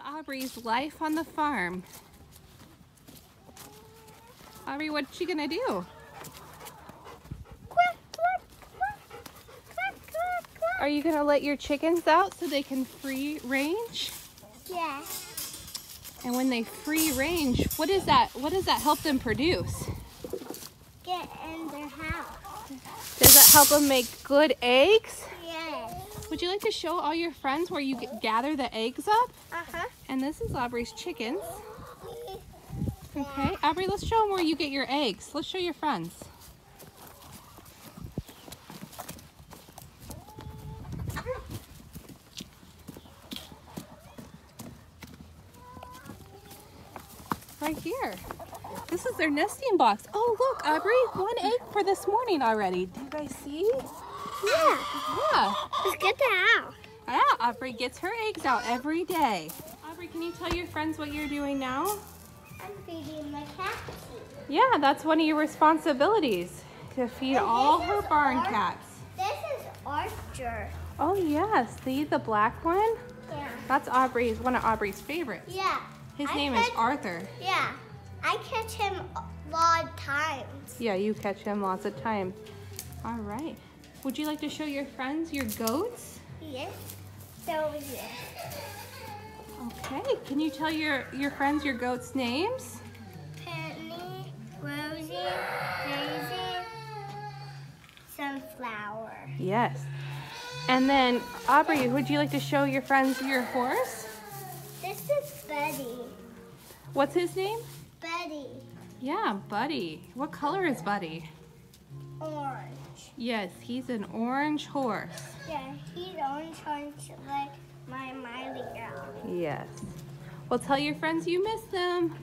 Aubrey's life on the farm. Aubrey, what's she gonna do? Are you gonna let your chickens out so they can free range? Yeah. And when they free range, what is that? What does that help them produce? Get in their house. Does that help them make good eggs? Yes. Would you like to show all your friends where you gather the eggs up? Uh-huh. And this is Aubrey's chickens. Okay, Aubrey, let's show them where you get your eggs. Let's show your friends. Right here. This is their nesting box. Oh, look, Aubrey, one egg for this morning already. Do you guys see? Yeah. Yeah. Let's get that out. Yeah, Aubrey gets her eggs out every day. Aubrey, can you tell your friends what you're doing now? I'm feeding my cats. Yeah, that's one of your responsibilities, to feed all her barn cats. This is Archer. Oh yes, see the black one? Yeah. That's one of Aubrey's favorites. Yeah. His name is Arthur. Yeah. I catch him a lot of times. Yeah, you catch him lots of times. All right. Would you like to show your friends your goats? Yes. So here. Okay, can you tell your friends your goats' names? Penny, Rosie, Daisy, Sunflower. Yes. And then, Aubrey, would you like to show your friends your horse? This is Buddy. What's his name? Buddy. Yeah, Buddy. What color is Buddy? Orange. Yes, he's an orange horse. Yeah, he's orange like my Miley girl. Yes. Well, tell your friends you miss them.